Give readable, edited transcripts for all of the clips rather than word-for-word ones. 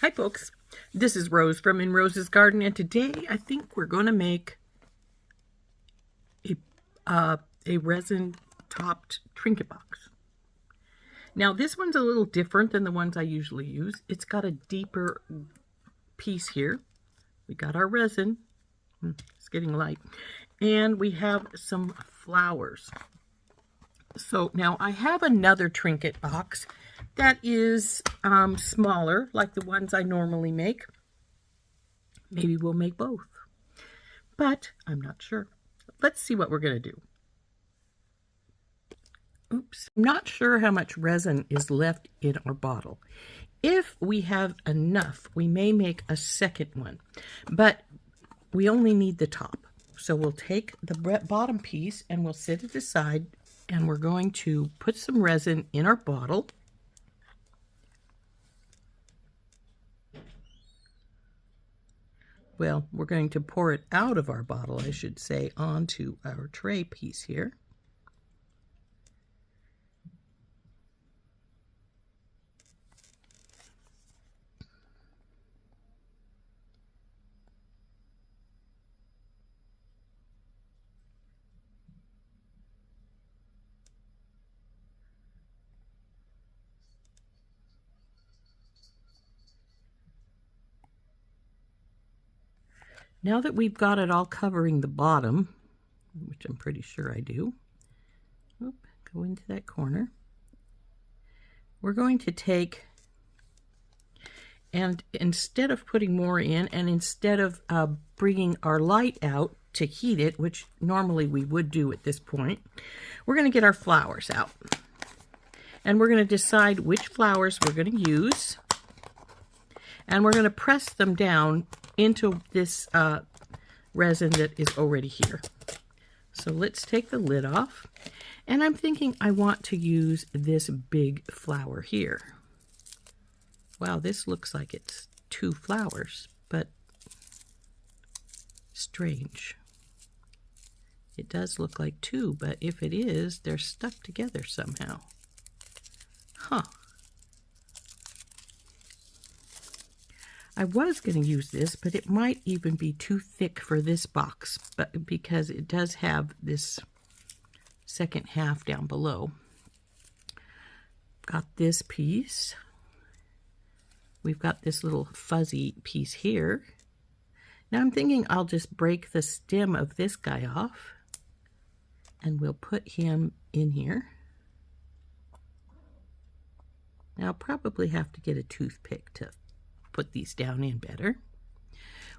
Hi folks, this is Rose from In Rose's Garden, and today I think we're going to make a resin topped trinket box. Now this one's a little different than the ones I usually use. It's got a deeper piece here. We got our resin, it's getting light, and we have some flowers. So now I have another trinket box that is smaller, like the ones I normally make. Maybe we'll make both, but I'm not sure. Let's see what we're going to do. Oops, I'm not sure how much resin is left in our bottle. If we have enough, we may make a second one, but we only need the top. So we'll take the bottom piece and we'll set it aside, and we're going to put some resin in our bottle. Well, we're going to pour it out of our bottle, I should say, onto our tray piece here. Now that we've got it all covering the bottom, which I'm pretty sure I do, go into that corner, we're going to take, and instead of putting more in, and instead of bringing our light out to heat it, which normally we would do at this point, we're going to get our flowers out. And we're going to decide which flowers we're going to use, and we're going to press them down into this resin that is already here. So let's take the lid off, and I'm thinking I want to use this big flower here. Wow, this looks like it's 2 flowers, but strange. It does look like 2, but if it is, they're stuck together somehow. Huh. I was going to use this, but it might even be too thick for this box, but because it does have this second half down below. Got this piece. We've got this little fuzzy piece here. Now I'm thinking I'll just break the stem of this guy off, and we'll put him in here. Now I'll probably have to get a toothpick to put these down in better.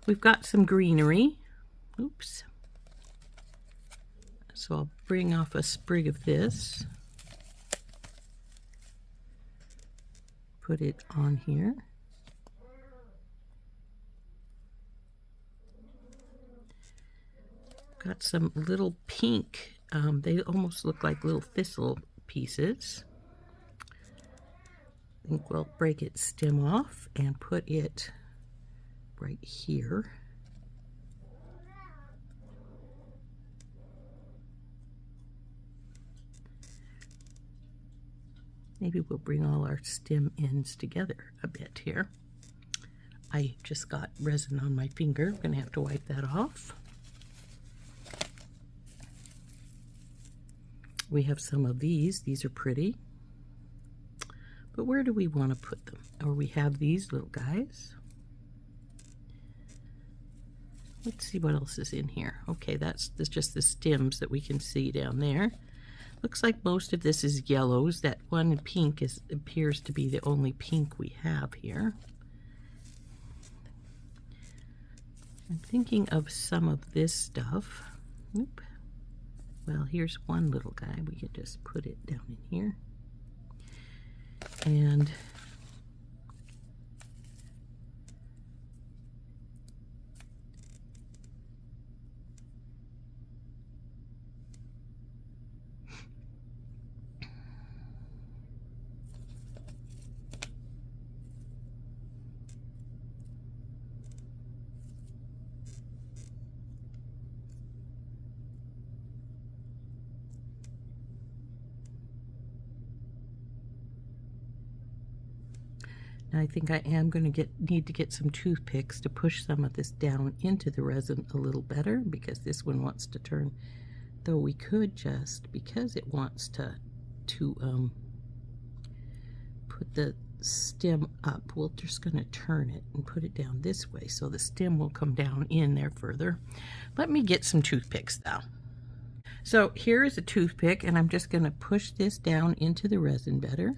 We've got some greenery. Oops. So I'll bring off a sprig of this. Put it on here. Got some little pink, they almost look like little thistle pieces. I think we'll break its stem off and put it right here. Maybe we'll bring all our stem ends together a bit here. I just got resin on my finger. I'm going to have to wipe that off. We have some of these. These are pretty. But where do we want to put them? Or we have these little guys. Let's see what else is in here. Okay, that's just the stems that we can see down there. Looks like most of this is yellows. That one pink appears to be the only pink we have here. I'm thinking of some of this stuff. Oop. Well, here's one little guy. We can just put it down in here. And I think I am going to need to get some toothpicks to push some of this down into the resin a little better, because this one wants to turn, though we could just, because it wants to put the stem up, we're just going to turn it and put it down this way so the stem will come down in there further. Let me get some toothpicks though. So here is a toothpick, and I'm just going to push this down into the resin better.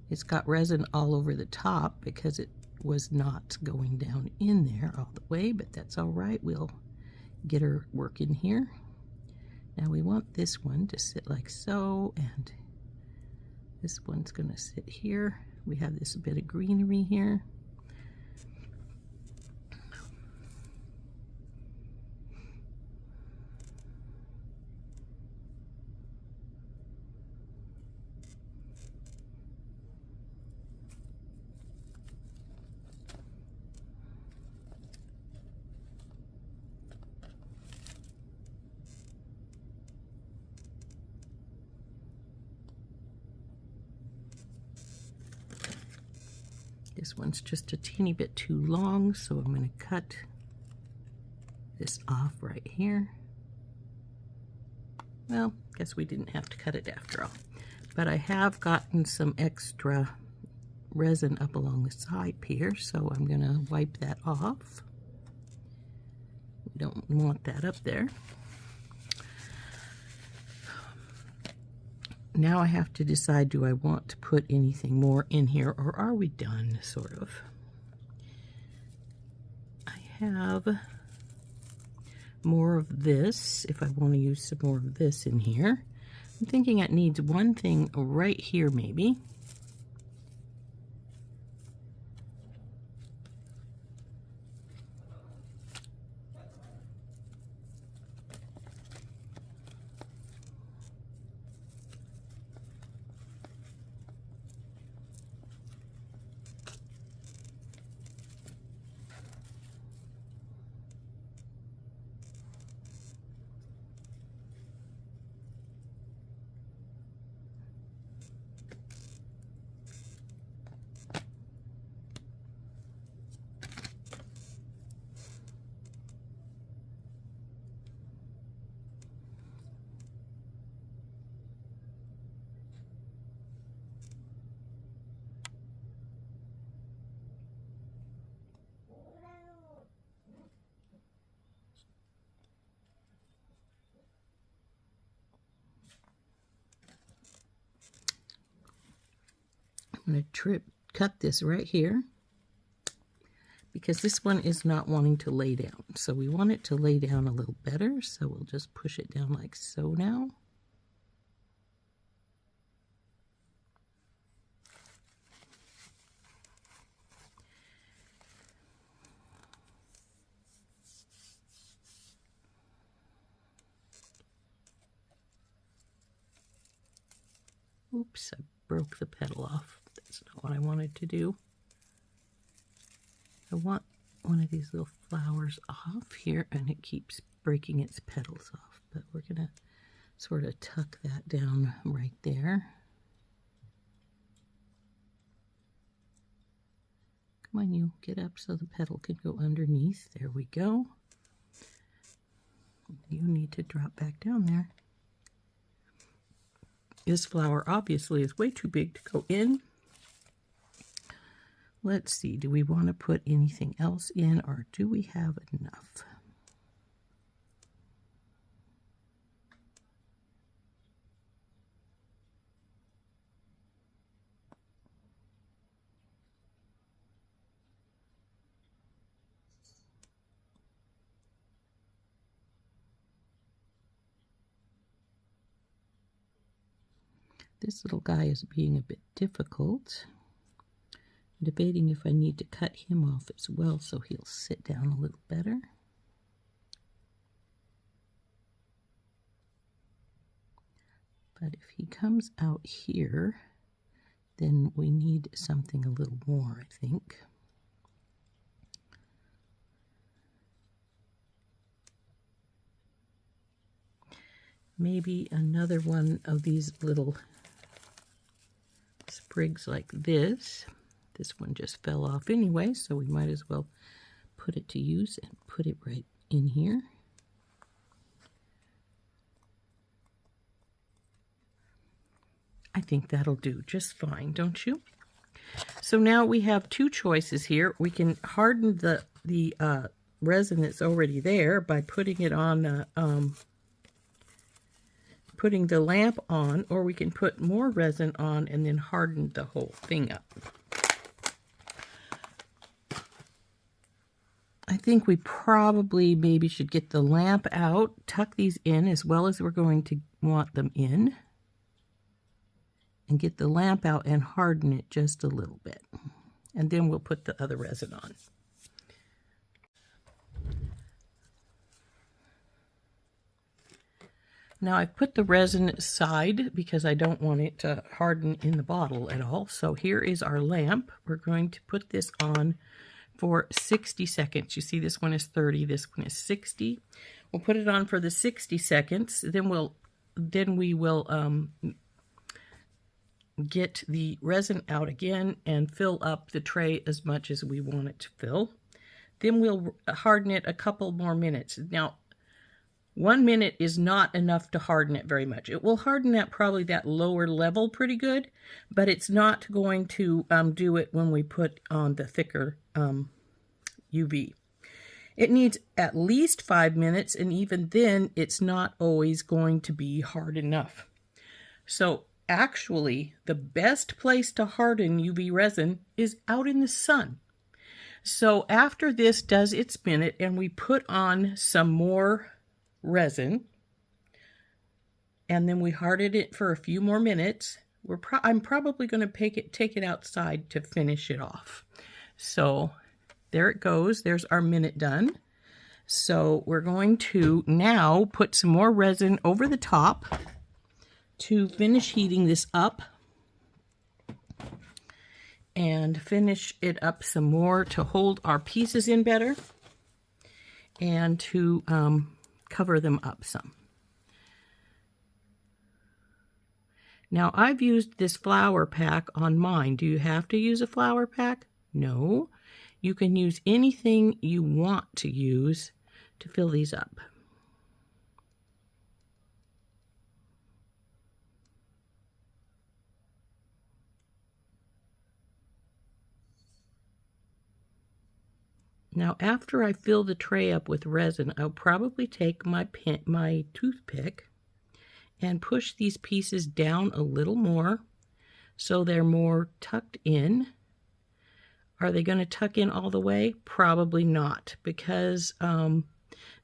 It's got resin all over the top because it was not going down in there all the way, but that's all right. We'll get her working here. Now we want this one to sit like so, and this one's going to sit here. We have this bit of greenery here. This one's just a teeny bit too long, so I'm going to cut this off right here. Well, guess we didn't have to cut it after all. But I have gotten some extra resin up along the side here, so I'm going to wipe that off. We don't want that up there. Now I have to decide, do I want to put anything more in here, or are we done, sort of? I have more of this, if I want to use some more of this in here. I'm thinking it needs one thing right here, maybe. I'm going to cut this right here, because this one is not wanting to lay down. So we want it to lay down a little better, so we'll just push it down like so now. Oops, I broke the petal off. That's not what I wanted to do. I want one of these little flowers off here, and it keeps breaking its petals off. But we're going to sort of tuck that down right there. Come on, you get up so the petal can go underneath. There we go. You need to drop back down there. This flower obviously is way too big to go in. Let's see, do we want to put anything else in, or do we have enough? This little guy is being a bit difficult. I'm debating if I need to cut him off as well so he'll sit down a little better. But if he comes out here, then we need something a little more, I think. Maybe another one of these little sprigs like this. This one just fell off anyway, so we might as well put it to use and put it right in here. I think that'll do just fine, don't you? So now we have two choices here. We can harden the resin that's already there by putting it on putting the lamp on, or we can put more resin on and then harden the whole thing up. I think we probably maybe should get the lamp out, tuck these in as well as we're going to want them in, and get the lamp out and harden it just a little bit. And then we'll put the other resin on. Now I've put the resin aside because I don't want it to harden in the bottle at all. So here is our lamp. We're going to put this on for 60 seconds. You see this one is 30, this one is 60. We'll put it on for the 60 seconds. Then we will get the resin out again and fill up the tray as much as we want it to fill. Then we'll harden it a couple more minutes. Now, 1 minute is not enough to harden it very much. It will harden at probably that lower level pretty good, but it's not going to do it when we put on the thicker UV. It needs at least 5 minutes, and even then, it's not always going to be hard enough. So actually, the best place to harden UV resin is out in the sun. So after this does its minute and we put on some more resin, and then we harden it for a few more minutes, I'm probably going to take it outside to finish it off. So there it goes. There's our minute done. So we're going to now put some more resin over the top to finish heating this up and finish it up some more to hold our pieces in better and to cover them up some. Now I've used this flower pack on mine. Do you have to use a flower pack? No. You can use anything you want to use to fill these up. Now, after I fill the tray up with resin, I'll probably take my toothpick and push these pieces down a little more so they're more tucked in. Are they going to tuck in all the way? Probably not, because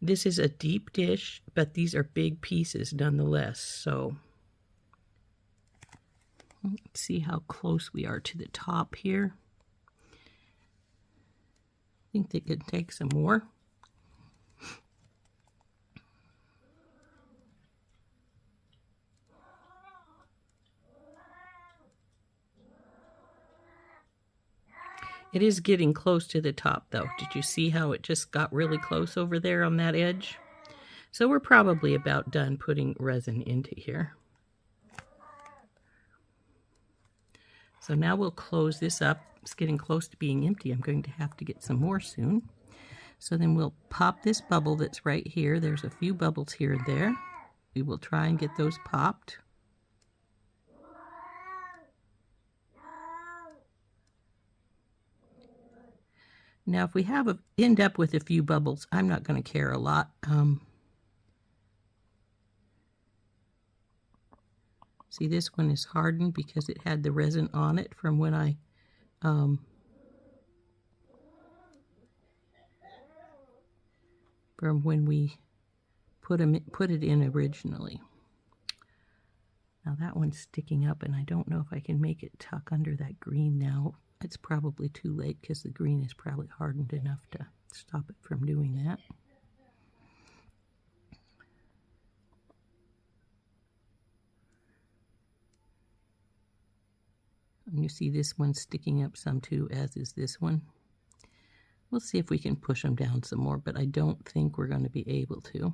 this is a deep dish, but these are big pieces nonetheless. So let's see how close we are to the top here. I think they could take some more. It is getting close to the top though. Did you see how it just got really close over there on that edge? So we're probably about done putting resin into here. So now we'll close this up. It's getting close to being empty. I'm going to have to get some more soon. So then we'll pop this bubble that's right here. There's a few bubbles here and there. We will try and get those popped. Now if we end up with a few bubbles, I'm not going to care a lot. See, this one is hardened because it had the resin on it from when I from when we put it in originally. Now that one's sticking up, and I don't know if I can make it tuck under that green now. It's probably too late because the green is probably hardened enough to stop it from doing that. And you see this one sticking up some too, as is this one. We'll see if we can push them down some more, but I don't think we're going to be able to.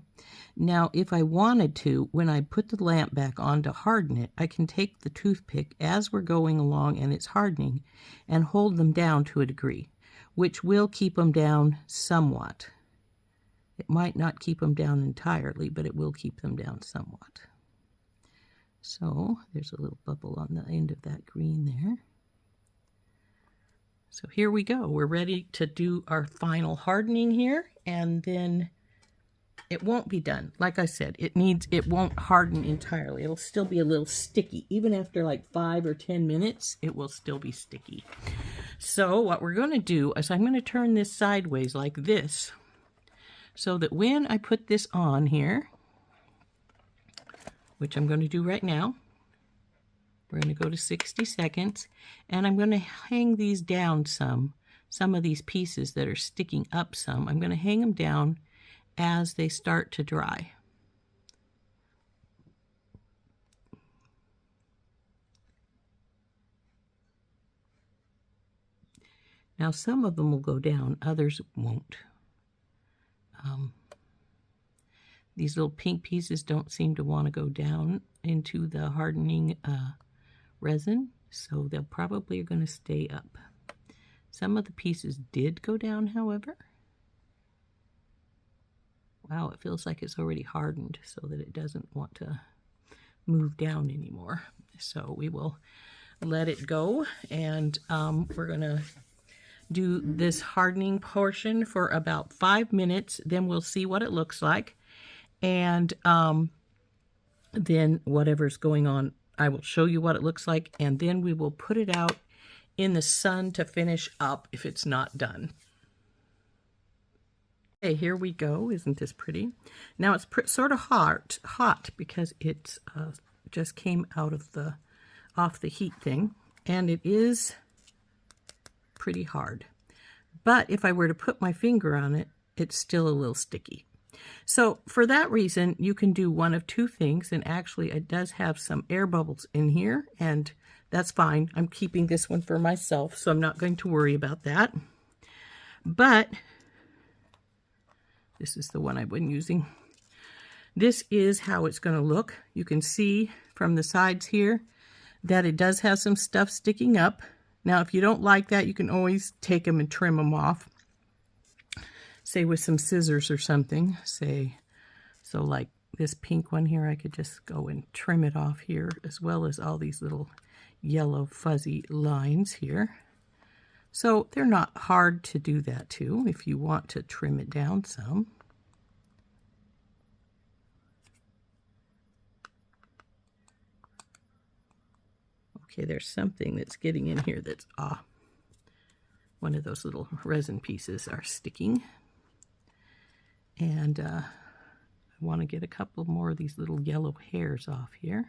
Now, if I wanted to, when I put the lamp back on to harden it, I can take the toothpick as we're going along and it's hardening and hold them down to a degree, which will keep them down somewhat. It might not keep them down entirely, but it will keep them down somewhat. So there's a little bubble on the end of that green there. So here we go. We're ready to do our final hardening here, and then it won't be done. Like I said, it won't harden entirely. It'll still be a little sticky. Even after like 5 or 10 minutes, it will still be sticky. So what we're going to do is I'm going to turn this sideways like this, so that when I put this on here, which I'm going to do right now, we're going to go to 60 seconds, and I'm going to hang these down some of these pieces that are sticking up some. I'm going to hang them down as they start to dry. Now some of them will go down, others won't. These little pink pieces don't seem to want to go down into the hardening resin, so they'll probably are going to stay up. Some of the pieces did go down, however. Wow, it feels like it's already hardened so that it doesn't want to move down anymore. So we will let it go, and we're going to do this hardening portion for about 5 minutes. Then we'll see what it looks like, and then whatever's going on, I will show you what it looks like, and then we will put it out in the sun to finish up if it's not done. Okay, here we go. Isn't this pretty? Now it's sort of hot because it's just came out of off the heat thing, and it is pretty hard. But if I were to put my finger on it, it's still a little sticky. So for that reason, you can do one of two things, and actually it does have some air bubbles in here, and that's fine. I'm keeping this one for myself, so I'm not going to worry about that. But this is the one I've been using. This is how it's going to look. You can see from the sides here that it does have some stuff sticking up. Now, if you don't like that, you can always take them and trim them off. Say with some scissors or something. Say, so like this pink one here, I could just go and trim it off here, as well as all these little yellow fuzzy lines here. So they're not hard to do that too, if you want to trim it down some. Okay, there's something that's getting in here that's one of those little resin pieces are sticking. And I want to get a couple more of these little yellow hairs off here.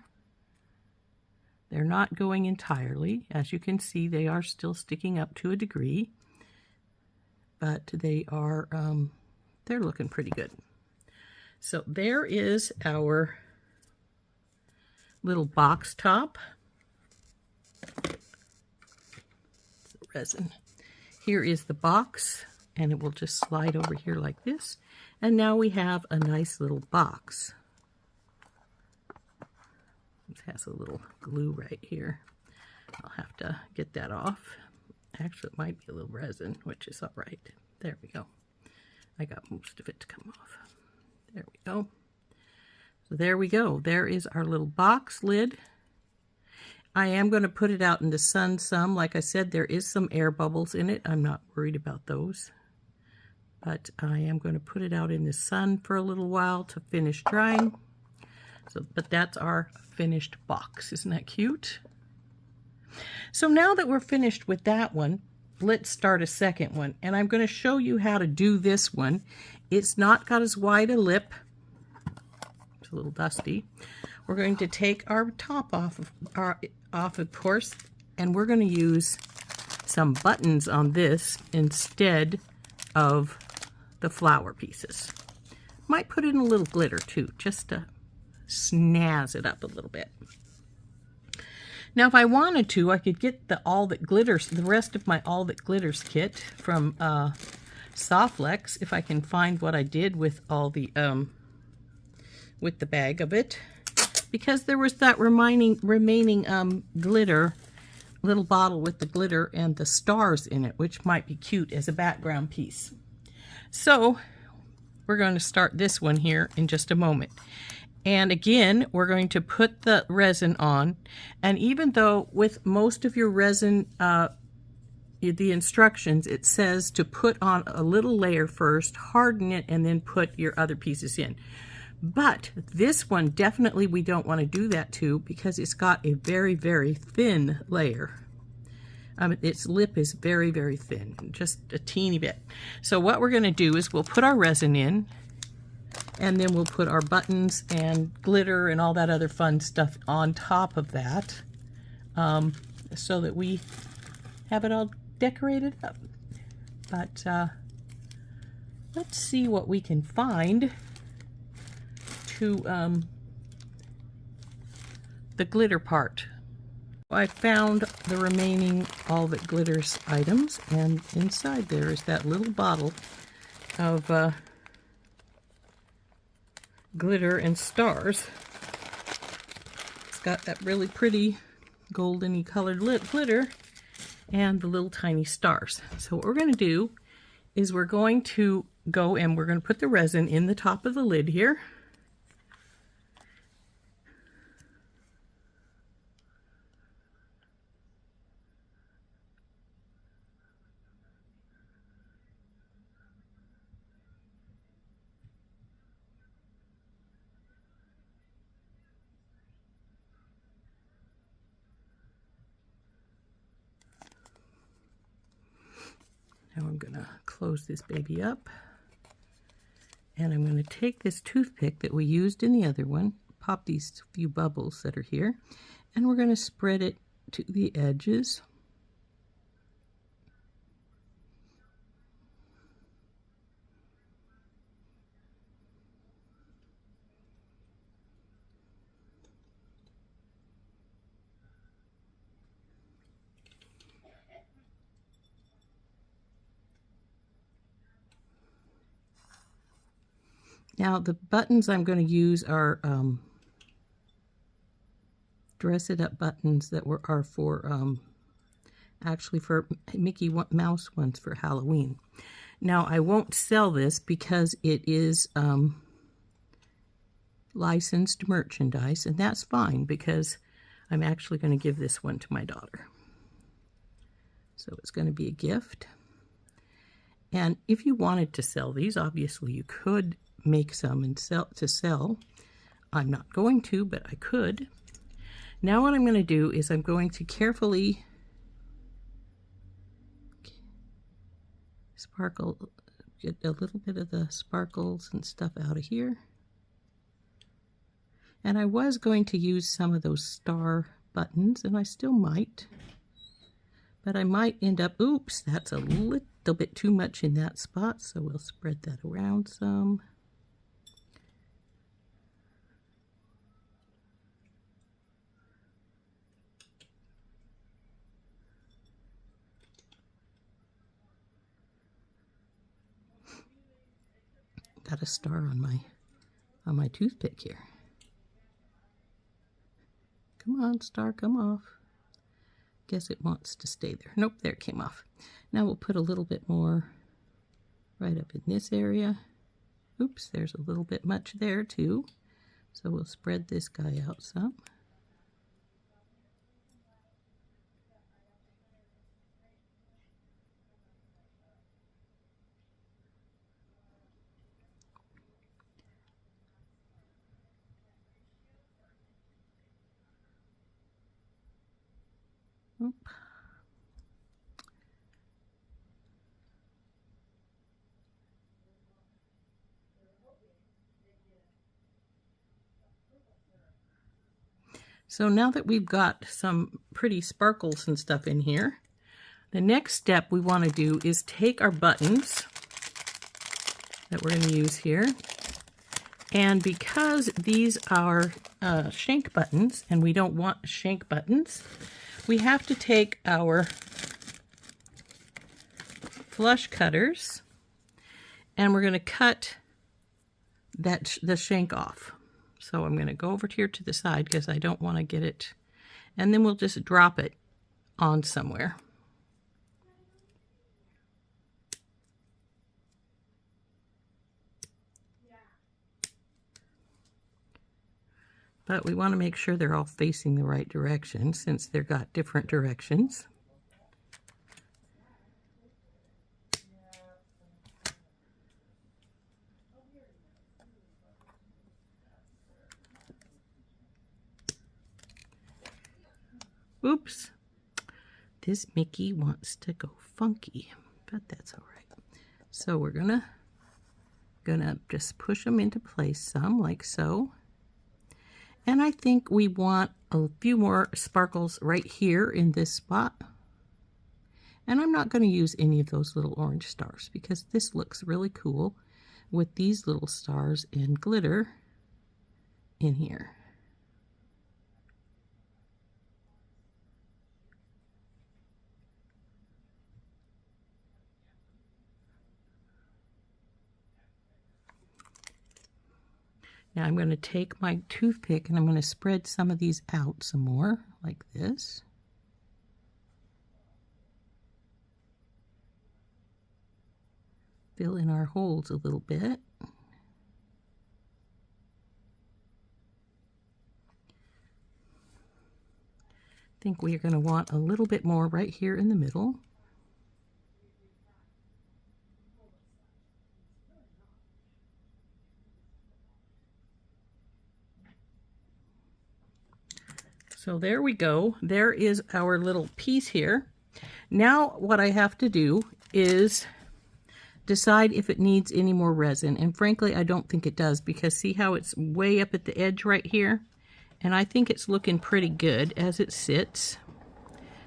They're not going entirely. As you can see, they are still sticking up to a degree, but they are, they're looking pretty good. So there is our little box top. Resin. Here is the box, and it will just slide over here like this. And now we have a nice little box. It has a little glue right here. I'll have to get that off. Actually, it might be a little resin, which is all right. There we go. I got most of it to come off. There we go. So there we go. There is our little box lid. I am going to put it out in the sun some. Like I said, there is some air bubbles in it. I'm not worried about those. But I am going to put it out in the sun for a little while to finish drying. So, but that's our finished box. Isn't that cute? So now that we're finished with that one, let's start a second one. And I'm going to show you how to do this one. It's not got as wide a lip. It's a little dusty. We're going to take our top off, of course, and we're going to use some buttons on this instead of the flower pieces. Might put in a little glitter too, just to snazz it up a little bit. Now, if I wanted to, I could get the All That Glitters, the rest of my All That Glitters kit from SoftFlex, if I can find what I did with all the with the bag of it, because there was that remaining glitter, little bottle with the glitter and the stars in it, which might be cute as a background piece. So we're going to start this one here in just a moment. And again, we're going to put the resin on, and even though with most of your resin, the instructions, it says to put on a little layer first, harden it, and then put your other pieces in. But this one, definitely we don't want to do that to, because it's got a very, very thin layer. Its lip is very, very thin, just a teeny bit. So what we're going to do is we'll put our resin in, and then we'll put our buttons and glitter and all that other fun stuff on top of that, so that we have it all decorated up. But let's see what we can find to the glitter part. I found the remaining All That Glitters items, and inside there is that little bottle of glitter and stars. It's got that really pretty goldeny colored glitter and the little tiny stars. So what we're going to do is we're going to go and we're going to put the resin in the top of the lid here. Now I'm going to close this baby up, and I'm going to take this toothpick that we used in the other one, pop these few bubbles that are here, and we're going to spread it to the edges. Now the buttons I'm going to use are dress it up buttons that are for actually for Mickey Mouse ones for Halloween. Now I won't sell this because it is licensed merchandise, and that's fine because I'm actually going to give this one to my daughter. So it's going to be a gift. And if you wanted to sell these, obviously you could make some and sell. I'm not going to, but I could. Now what I'm going to do is I'm going to carefully get a little bit of the sparkles and stuff out of here. And I was going to use some of those star buttons, and I still might. But I might end up, oops, that's a little bit too much in that spot, so we'll spread that around some. Got a star on my toothpick here. Come on, star, come off. Guess it wants to stay there. Nope, there it came off. Now we'll put a little bit more right up in this area. Oops, there's a little bit much there too. So we'll spread this guy out some. Oop. So now that we've got some pretty sparkles and stuff in here, the next step we want to do is take our buttons that we're going to use here, and because these are shank buttons and we don't want shank buttons, we have to take our flush cutters and we're going to cut the shank off. So I'm going to go over here to the side because I don't want to get it, and then we'll just drop it on somewhere. But we want to make sure they're all facing the right direction since they've got different directions. Oops, this Mickey wants to go funky, but that's all right. So we're gonna just push them into place some, like so. And I think we want a few more sparkles right here in this spot. And I'm not going to use any of those little orange stars because this looks really cool with these little stars and glitter in here. Now I'm going to take my toothpick and I'm going to spread some of these out some more, like this. Fill in our holes a little bit. I think we are going to want a little bit more right here in the middle. So there we go. There is our little piece here. Now what I have to do is decide if it needs any more resin. And frankly, I don't think it does because see how it's way up at the edge right here? And I think it's looking pretty good as it sits.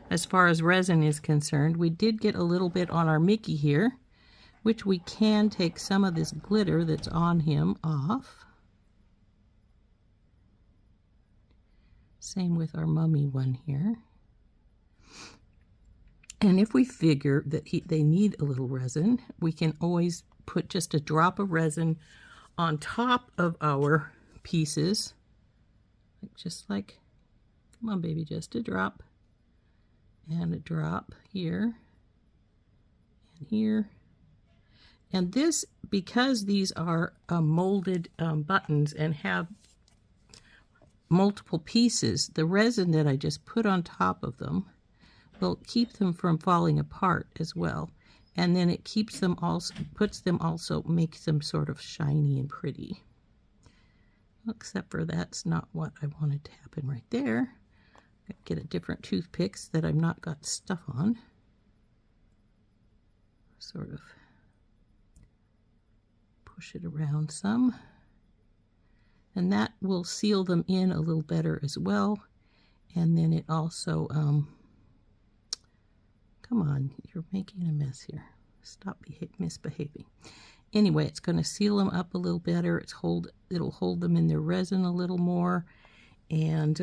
As far as resin is concerned, we did get a little bit on our Mickey here, which we can take some of this glitter that's on him off. Same with our mummy one here. And if we figure that they need a little resin, we can always put just a drop of resin on top of our pieces. Just like, come on baby, just a drop. And a drop here. And here. And this, because these are molded buttons and have multiple pieces, the resin that I just put on top of them will keep them from falling apart as well. And then it keeps them also, makes them sort of shiny and pretty. Except for that's not what I wanted to happen right there. I get a different toothpicks that I've not got stuff on. Sort of push it around some. And that will seal them in a little better as well. And then it also, come on, you're making a mess here. Stop misbehaving. Anyway, it's going to seal them up a little better. It'll hold them in their resin a little more. And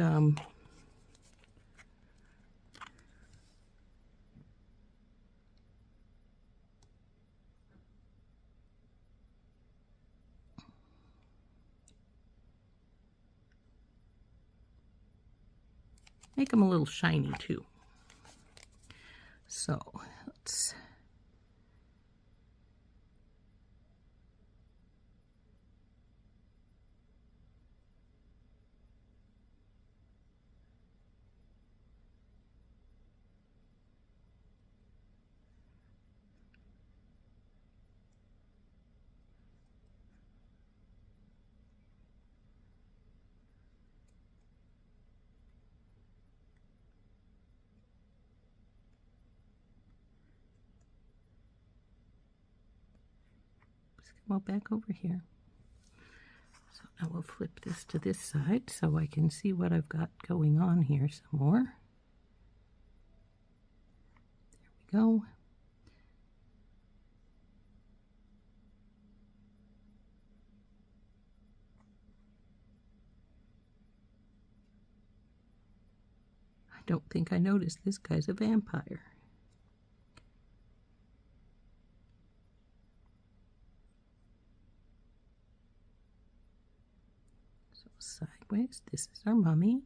make them a little shiny too. So let's come back over here. So I will flip this to this side so I can see what I've got going on here some more. There we go. I don't think I noticed this guy's a vampire. sideways. This is our mummy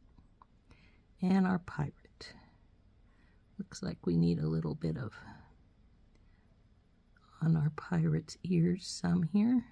and our pirate. Looks like we need a little bit of on our pirate's ears, some here.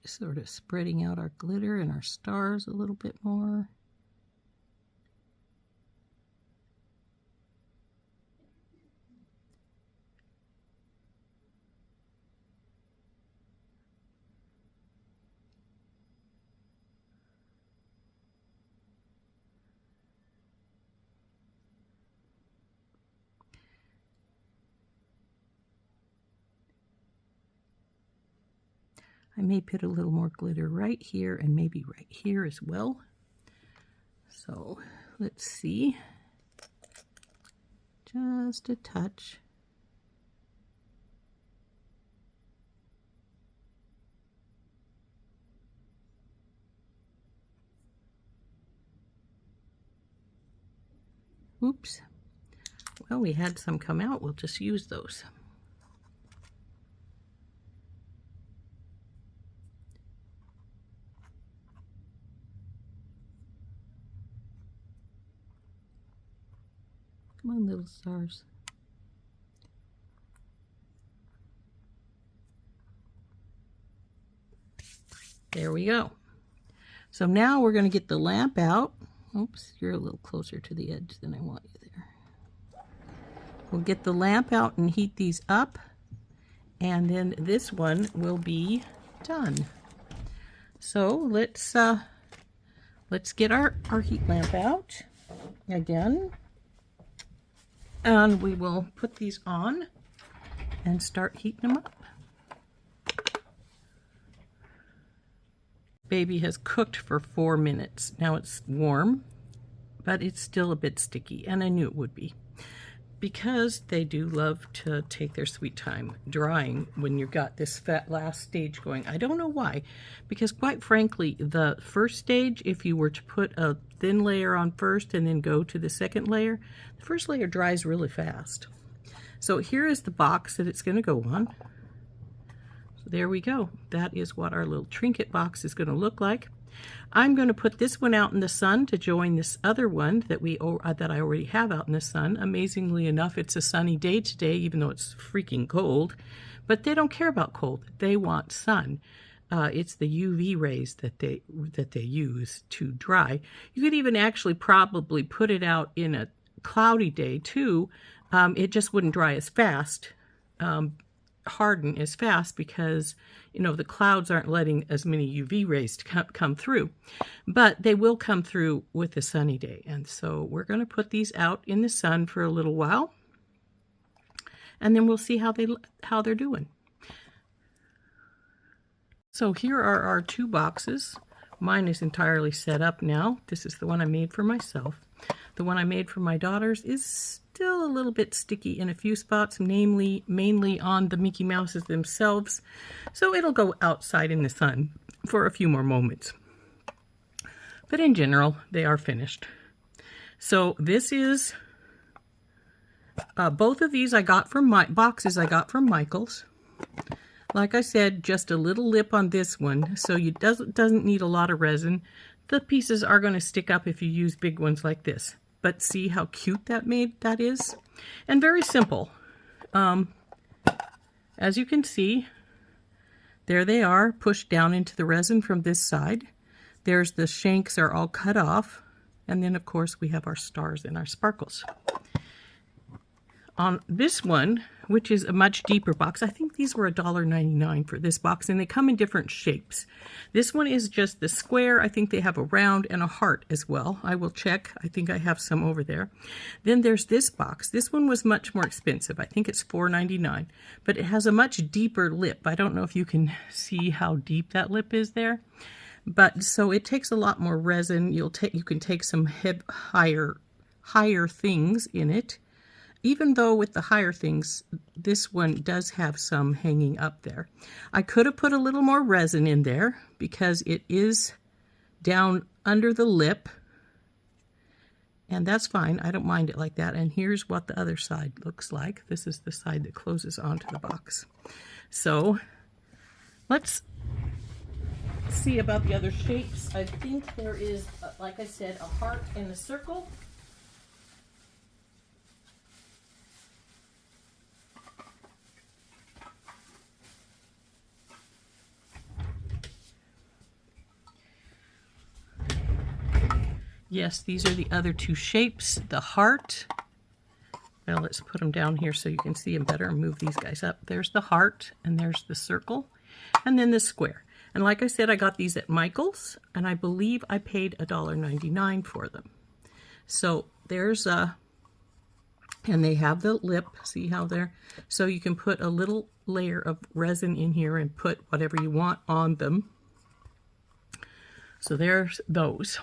Just sort of spreading out our glitter and our stars a little bit more. I may put a little more glitter right here and maybe right here as well. So let's see. Just a touch. Oops. Well, we had some come out. We'll just use those. Come on, little stars. There we go. So now we're going to get the lamp out. Oops, you're a little closer to the edge than I want you there. We'll get the lamp out and heat these up, and then this one will be done. So let's get our heat lamp out again. And we will put these on and start heating them up. Baby has cooked for 4 minutes. Now it's warm, but it's still a bit sticky, and I knew it would be. Because they do love to take their sweet time drying when you've got this last stage going. I don't know why, because quite frankly, the first stage, if you were to put a thin layer on first and then go to the second layer, the first layer dries really fast. So here is the box that it's going to go on. So there we go. That is what our little Trinket box is going to look like. I'm going to put this one out in the sun to join this other one that I already have out in the sun. Amazingly enough, it's a sunny day today, even though it's freaking cold. But they don't care about cold. They want sun. It's the UV rays that they use to dry. You could even actually probably put it out in a cloudy day too. It just wouldn't dry as fast. Harden as fast because the clouds aren't letting as many UV rays come through, but they will come through with a sunny day. And so we're going to put these out in the sun for a little while, and then we'll see how they're doing. So here are our 2 boxes. Mine is entirely set up now. This is the one I made for myself. The one I made for my daughters is still a little bit sticky in a few spots, mainly on the Mickey Mouses themselves. So it'll go outside in the sun for a few more moments. But in general, they are finished. So this is, both of these I got from boxes I got from Michael's. Like I said, just a little lip on this one, so it doesn't need a lot of resin. The pieces are going to stick up if you use big ones like this. But see how cute that is? And very simple. As you can see, there they are, pushed down into the resin from this side. There's the shanks are all cut off. And then, of course, we have our stars and our sparkles. On this one, which is a much deeper box, I think these were $1.99 for this box, and they come in different shapes. This one is just the square. I think they have a round and a heart as well. I will check. I think I have some over there. Then there's this box. This one was much more expensive. I think it's $4.99, but it has a much deeper lip. I don't know if you can see how deep that lip is there. But so it takes a lot more resin. You can take some higher things in it. Even though with the higher things, this one does have some hanging up there. I could have put a little more resin in there because it is down under the lip. And that's fine. I don't mind it like that. And here's what the other side looks like. This is the side that closes onto the box. So let's see about the other shapes. I think there is, like I said, a heart and a circle. Yes, these are the other two shapes. The heart. Now let's put them down here so you can see them better and move these guys up. There's the heart and there's the circle and then the square. And like I said, I got these at Michael's and I believe I paid $1.99 for them. So there's and they have the lip. See how they're, so you can put a little layer of resin in here and put whatever you want on them. So there's those.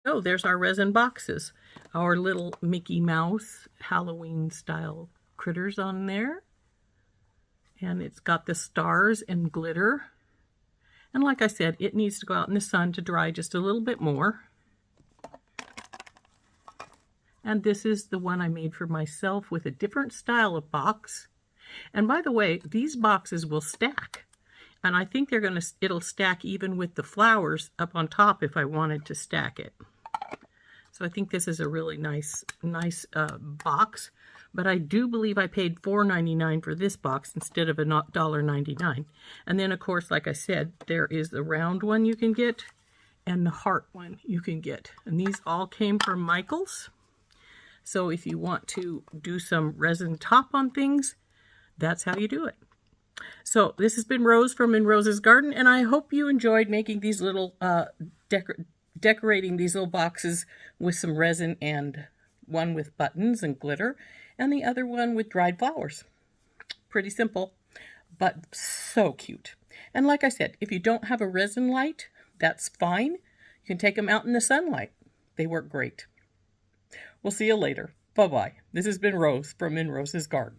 Oh, there's our resin boxes. Our little Mickey Mouse Halloween style critters on there. And it's got the stars and glitter. And like I said, it needs to go out in the sun to dry just a little bit more. And this is the one I made for myself with a different style of box. And by the way, these boxes will stack. And I think it'll stack even with the flowers up on top if I wanted to stack it. So I think this is a really nice box. But I do believe I paid $4.99 for this box instead of $1.99. And then, of course, like I said, there is the round one you can get and the heart one you can get. And these all came from Michael's. So if you want to do some resin top on things, that's how you do it. So this has been Rose from In Rose's Garden, and I hope you enjoyed making these little, decorating these little boxes with some resin, and one with buttons and glitter, and the other one with dried flowers. Pretty simple, but so cute. And like I said, if you don't have a resin light, that's fine. You can take them out in the sunlight. They work great. We'll see you later. Bye-bye. This has been Rose from In Rose's Garden.